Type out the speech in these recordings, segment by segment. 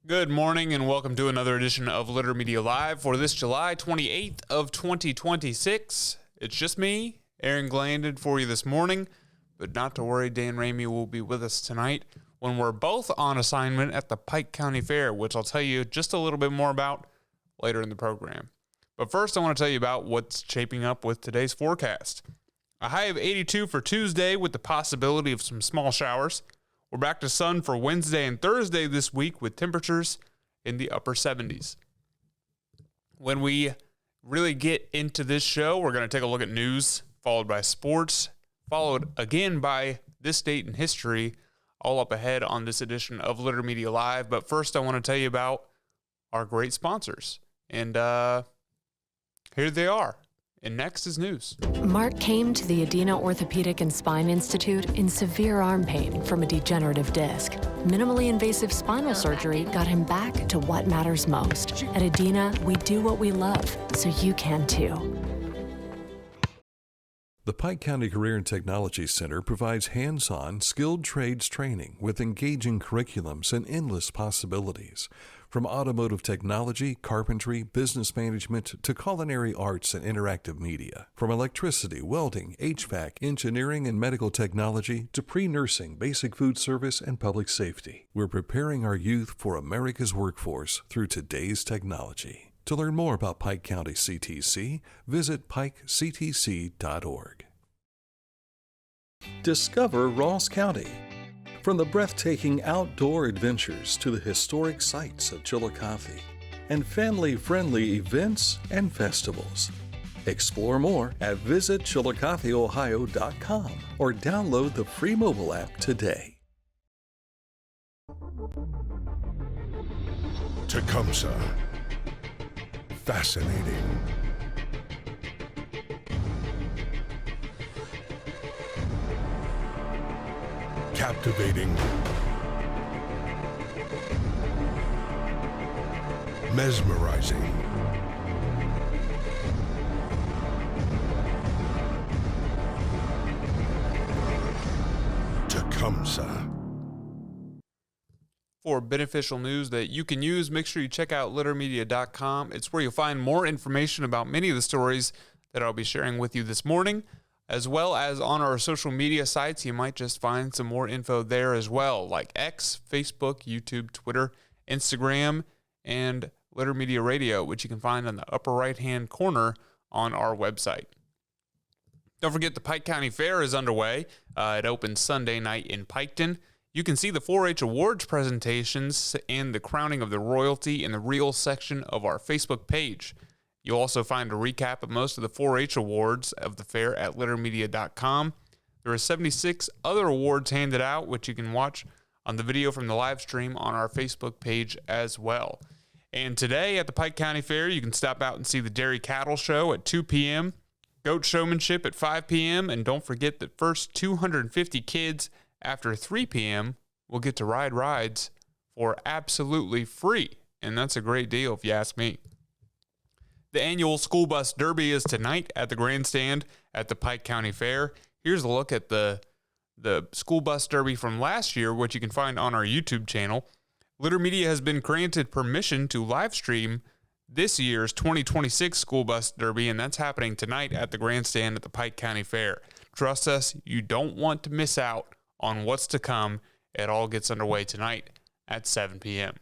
Good morning and welcome to another edition of Litter Media Live for this July 28th of 2026. It's just me, Aaron Glandon, for you this morning, but not to worry, Dan Ramey will be with us tonight when we're both on assignment at the Pike County Fair, which I'll tell you just a little bit more about later in the program. But first, I want to tell you about what's shaping up with today's forecast. A high of 82 for Tuesday with the possibility of some small showers. We're back to sun for Wednesday and Thursday this week with temperatures in the upper 70s. When we really get into this show, we're going to take a look at news, followed by sports, followed again by this date in history, all up ahead on this edition of Litter Media Live. But first, I want to tell you about our great sponsors. And here they are. And next is news. Mark came to the Adina Orthopedic and Spine Institute in severe arm pain from a degenerative disc. Minimally invasive spinal surgery got him back to what matters most. At Adina, we do what we love, so you can too. The Pike County Career and Technology Center provides hands-on, skilled trades training with engaging curriculums and endless possibilities. From automotive technology, carpentry, business management, to culinary arts and interactive media. From electricity, welding, HVAC, engineering, and medical technology to pre-nursing, basic food service, and public safety. We're preparing our youth for America's workforce through today's technology. To learn more about Pike County CTC, visit pikectc.org. Discover Ross County. From the breathtaking outdoor adventures to the historic sights of Chillicothe and family-friendly events and festivals. Explore more at visitchillicotheohio.com or download the free mobile app today. Tecumseh. Fascinating. Captivating. Mesmerizing. Tecumseh. For beneficial news that you can use, make sure you check out littermedia.com. It's where you'll find more information about many of the stories that I'll be sharing with you this morning, as well as on our social media sites. You might just find some more info there as well, like X, Facebook, YouTube, Twitter, Instagram, and Litter Media Radio, which you can find on the upper right-hand corner on our website. Don't forget the Pike County Fair is underway. It opens Sunday night in Piketon. You can see the 4-H awards presentations and the crowning of the royalty in the Reels section of our Facebook page. You'll also find a recap of most of the 4-H awards of the fair at littermedia.com. There are 76 other awards handed out, which you can watch on the video from the live stream on our Facebook page as well. And today at the Pike County Fair, you can stop out and see the Dairy Cattle Show at 2 p.m., Goat Showmanship at 5 p.m., and don't forget the first 250 kids after 3 p.m. will get to ride rides for absolutely free. And that's a great deal if you ask me. The annual School Bus Derby is tonight at the grandstand at the Pike County Fair. Here's a look at the School Bus Derby from last year, which you can find on our YouTube channel. Litter Media has been granted permission to live stream this year's 2026 School Bus Derby, and that's happening tonight at the grandstand at the Pike County Fair. Trust us, you don't want to miss out on what's to come. It all gets underway tonight at 7 p.m.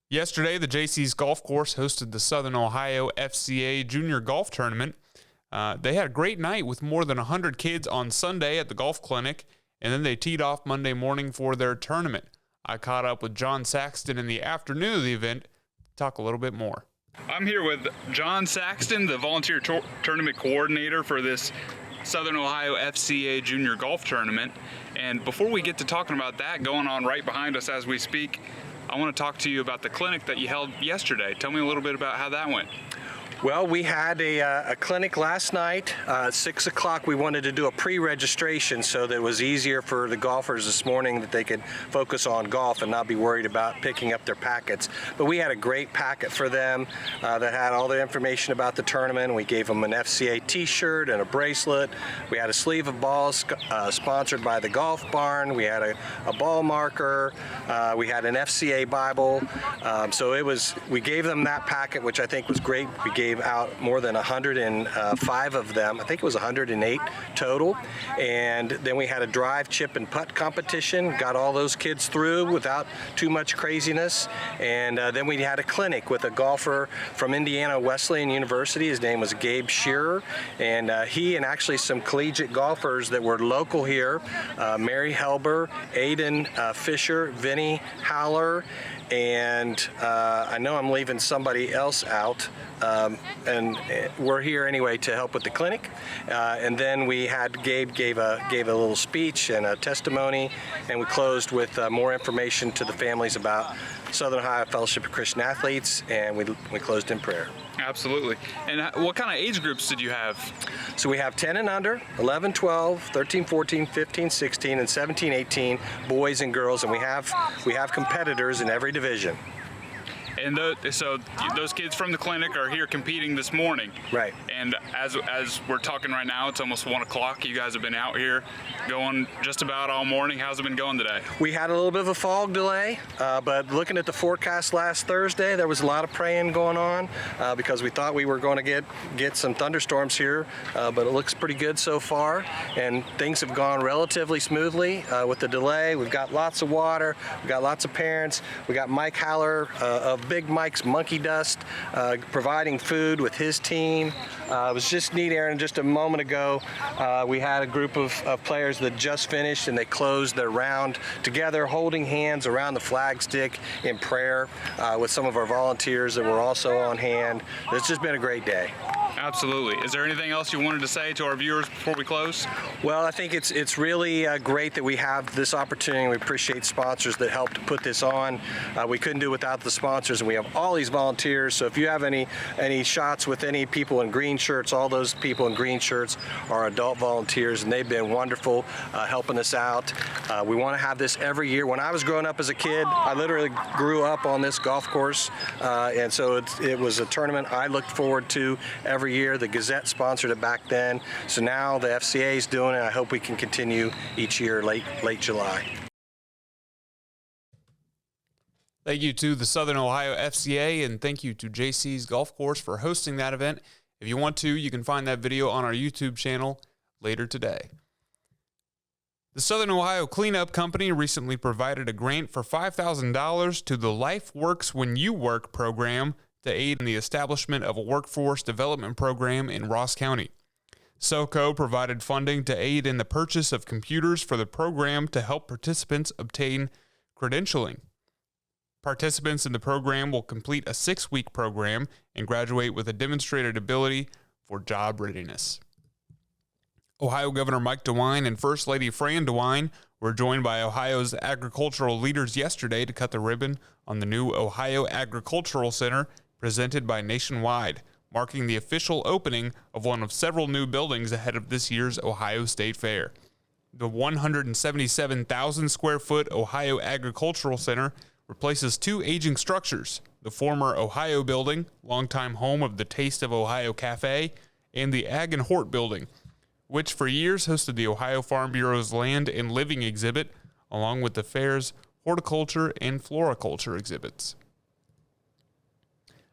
Yesterday, the JC's Golf Course hosted the Southern Ohio FCA Junior Golf Tournament. They had a great night with more than 100 kids on Sunday at the golf clinic, and then they teed off Monday morning for their tournament. I caught up with John Saxton in the afternoon of the event to talk a little bit more. I'm here with John Saxton, the volunteer tournament coordinator for this Southern Ohio FCA Junior Golf Tournament. And before we get to talking about that going on right behind us as we speak, I want to talk to you about the clinic that you held yesterday. Tell me a little bit about how that went. Well, we had a clinic last night. 6 o'clock, we wanted to do a pre-registration so that it was easier for the golfers this morning that they could focus on golf and not be worried about picking up their packets. But we had a great packet for them that had all the information about the tournament. We gave them an FCA t-shirt and a bracelet. We had a sleeve of balls sponsored by the Golf Barn. We had a ball marker. We had an FCA Bible. We gave them that packet, which I think was great. We gave out more than 105 of them. I think it was 108 total. And then we had a drive, chip, and putt competition. Got all those kids through without too much craziness. And then we had a clinic with a golfer from Indiana Wesleyan University. His name was Gabe Shearer. And he and actually some collegiate golfers that were local here, Mary Helber, Aiden Fisher, Vinny Howler, and I know I'm leaving somebody else out, and we're here anyway to help with the clinic. And then we had Gabe gave a little speech and a testimony, and we closed with more information to the families about Southern Ohio Fellowship of Christian Athletes, and we closed in prayer. Absolutely. And what kind of age groups did you have? So we have 10 and under, 11, 12, 13, 14, 15, 16, and 17, 18, boys and girls, and we have competitors in every division. And so those kids from the clinic are here competing this morning. Right. And as we're talking right now, it's almost 1 o'clock. You guys have been out here going just about all morning. How's it been going today? We had a little bit of a fog delay, but looking at the forecast last Thursday, there was a lot of praying going on because we thought we were going to get some thunderstorms here, but it looks pretty good so far, and things have gone relatively smoothly with the delay. We've got lots of water. We've got lots of parents. We got Mike Haller of Big Mike's Monkey Dust providing food with his team. It was just neat, Aaron. Just a moment ago, we had a group of players that just finished, and they closed their round together, holding hands around the flag stick in prayer with some of our volunteers that were also on hand. It's just been a great day. Absolutely. Is there anything else you wanted to say to our viewers before we close? Well, I think it's really great that we have this opportunity. We appreciate sponsors that helped to put this on. We couldn't do it without the sponsors, and we have all these volunteers. So if you have any shots with any people in green shirts, all those people in green shirts are adult volunteers, and they've been wonderful helping us out. We want to have this every year. When I was growing up as a kid, I literally grew up on this golf course, and so it was a tournament I looked forward to every year. The Gazette sponsored it back then, so now the FCA is doing it. I hope we can continue each year late July. Thank you to the Southern Ohio FCA, and thank you to JC's Golf Course for hosting that event. If you want to, you can find that video on our YouTube channel later today. The Southern Ohio Cleanup Company recently provided a grant for $5,000 to the Life Works When You Work program to aid in the establishment of a workforce development program in Ross County. SoCo provided funding to aid in the purchase of computers for the program to help participants obtain credentialing. Participants in the program will complete a 6-week program and graduate with a demonstrated ability for job readiness. Ohio Governor Mike DeWine and First Lady Fran DeWine were joined by Ohio's agricultural leaders yesterday to cut the ribbon on the new Ohio Agricultural Center presented by Nationwide, marking the official opening of one of several new buildings ahead of this year's Ohio State Fair. The 177,000 square foot Ohio Agricultural Center replaces 2 aging structures, the former Ohio Building, longtime home of the Taste of Ohio Cafe, and the Ag and Hort Building, which for years hosted the Ohio Farm Bureau's Land and Living exhibit, along with the fair's horticulture and floriculture exhibits.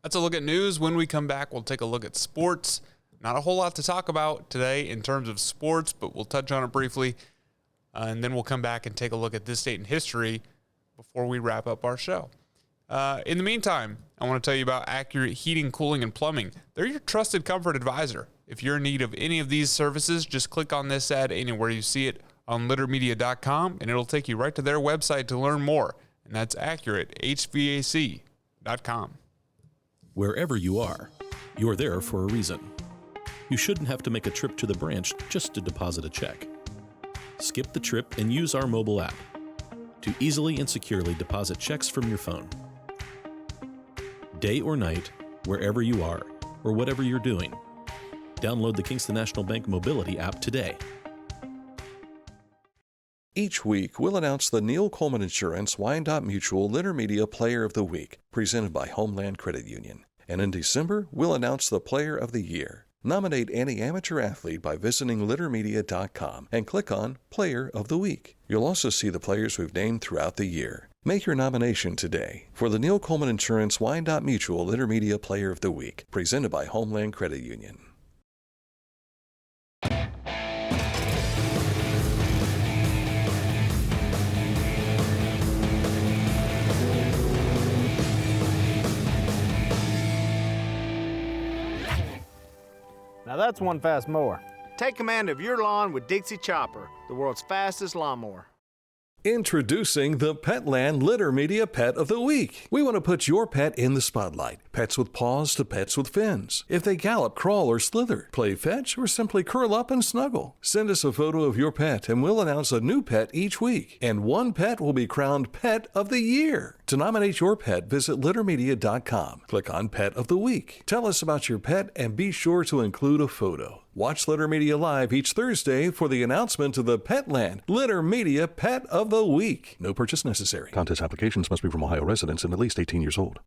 That's a look at news. When we come back, we'll take a look at sports. Not a whole lot to talk about today in terms of sports, but we'll touch on it briefly, and then we'll come back and take a look at this date in history before we wrap up our show. In the meantime, I want to tell you about Accurate Heating, Cooling, and Plumbing. They're your trusted comfort advisor. If you're in need of any of these services, just click on this ad anywhere you see it on littermedia.com, and it'll take you right to their website to learn more, and that's AccurateHVAC.com. Wherever you are, you're there for a reason. You shouldn't have to make a trip to the branch just to deposit a check. Skip the trip and use our mobile app to easily and securely deposit checks from your phone. Day or night, wherever you are, or whatever you're doing. Download the Kingston National Bank Mobility app today. Each week, we'll announce the Neil Coleman Insurance Wyandotte Mutual Intermedia Player of the Week, presented by Homeland Credit Union. And in December, we'll announce the Player of the Year. Nominate any amateur athlete by visiting littermedia.com and click on Player of the Week. You'll also see the players we've named throughout the year. Make your nomination today for the Neil Coleman Insurance Wyandotte Mutual Intermedia Player of the Week, presented by Homeland Credit Union. Now that's one fast mower. Take command of your lawn with Dixie Chopper, the world's fastest lawnmower. Introducing the Petland Litter Media Pet of the Week. We want to put your pet in the spotlight. Pets with paws to pets with fins. If they gallop, crawl, or slither, play fetch, or simply curl up and snuggle. Send us a photo of your pet and we'll announce a new pet each week. And one pet will be crowned Pet of the Year. To nominate your pet, visit littermedia.com. Click on Pet of the Week. Tell us about your pet and be sure to include a photo. Watch Litter Media Live each Thursday for the announcement of the Petland Litter Media Pet of the Week. No purchase necessary. Contest applications must be from Ohio residents and at least 18 years old.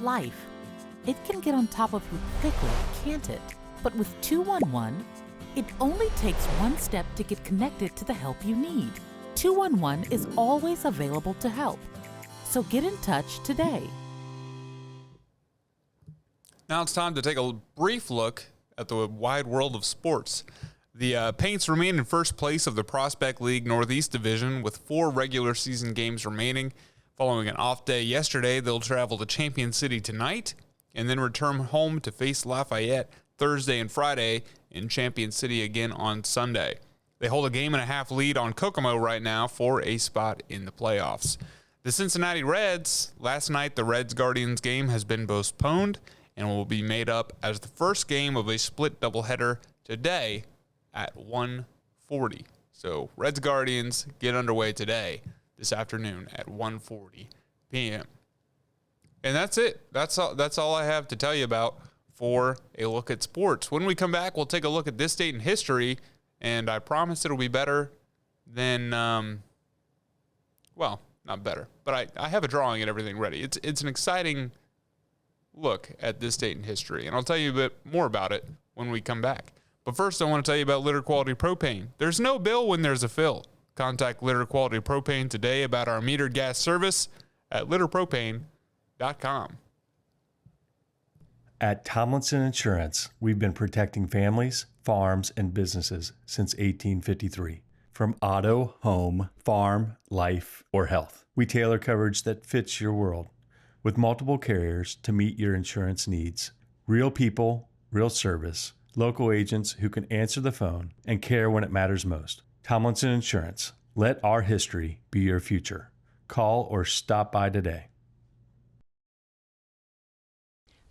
Life. It can get on top of you quickly, can't it? But with 211, it only takes one step to get connected to the help you need. 211 is always available to help. So get in touch today. Now it's time to take a brief look at the wide world of sports. The Paints remain in first place of the Prospect League Northeast Division with 4 regular season games remaining. Following an off day yesterday, they'll travel to Champion City tonight and then return home to face Lafayette Thursday and Friday in Champion City again on Sunday. They hold a game-and-a-half lead on Kokomo right now for a spot in the playoffs. The Cincinnati Reds, last night the Reds-Guardians game has been postponed and will be made up as the first game of a split doubleheader today at 1:40. So Reds-Guardians get underway today, this afternoon at 1:40 p.m. And that's it. That's all I have to tell you about for a look at sports. When we come back, we'll take a look at this date in history, and I promise it'll be better than, well, not better, but I have a drawing and everything ready. It's an exciting look at this date in history, and I'll tell you a bit more about it when we come back. But first, I want to tell you about Litter Quality Propane. There's no bill when there's a fill. Contact Litter Quality Propane today about our metered gas service at litterpropane.com. At Tomlinson Insurance, we've been protecting families, farms, and businesses since 1853. From auto, home, farm, life, or health, we tailor coverage that fits your world with multiple carriers to meet your insurance needs. Real people, real service, local agents who can answer the phone and care when it matters most. Tomlinson Insurance. Let our history be your future. Call or stop by today.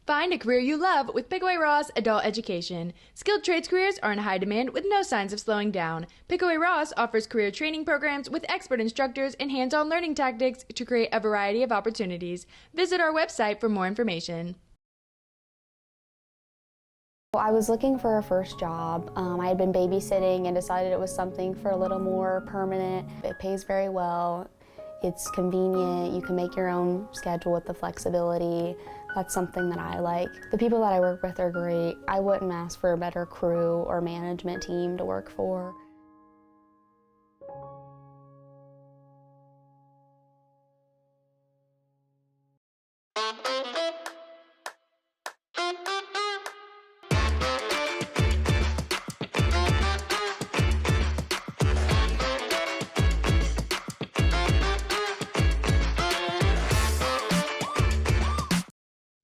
Find a career you love with Pickaway Ross Adult Education. Skilled trades careers are in high demand with no signs of slowing down. Pickaway Ross offers career training programs with expert instructors and hands-on learning tactics to create a variety of opportunities. Visit our website for more information. I was looking for a first job. I had been babysitting and decided it was something for a little more permanent. It pays very well. It's convenient. You can make your own schedule with the flexibility. That's something that I like. The people that I work with are great. I wouldn't ask for a better crew or management team to work for.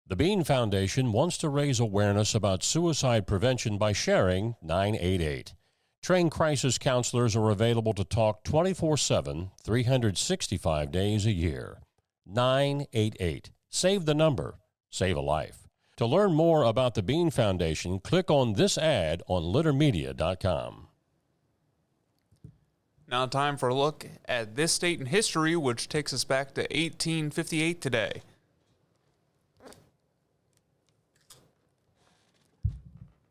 The Bean Foundation wants to raise awareness about suicide prevention by sharing 988. Trained crisis counselors are available to talk 24/7, 365 days a year. 988. Save the number. Save a life. To learn more about the Bean Foundation, click on this ad on littermedia.com. Now time for a look at this date in history, which takes us back to 1858 today.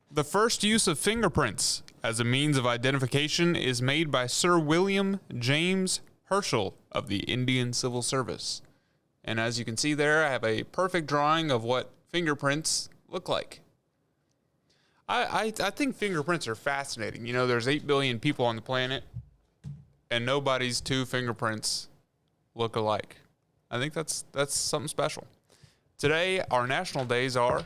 The first use of fingerprints as a means of identification is made by Sir William James Herschel of the Indian Civil Service. And as you can see there, I have a perfect drawing of what fingerprints look like. I think fingerprints are fascinating. You know, there's 8 billion people on the planet, and nobody's 2 fingerprints look alike. I think that's something special. Today, our national days are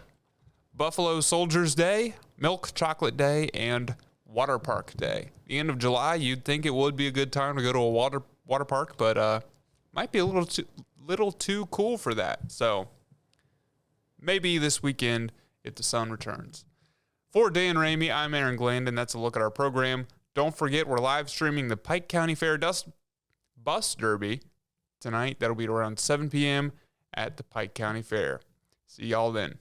Buffalo Soldiers Day, Milk Chocolate Day, and Water Park Day. The end of July, you'd think it would be a good time to go to a water park, but might be a little too cool for that. So maybe this weekend if the sun returns. For Dan Ramey, I'm Aaron Glandon. That's a look at our program. Don't forget, we're live streaming the Pike County Fair Bus Derby tonight. That'll be around 7 p.m. at the Pike County Fair. See y'all then.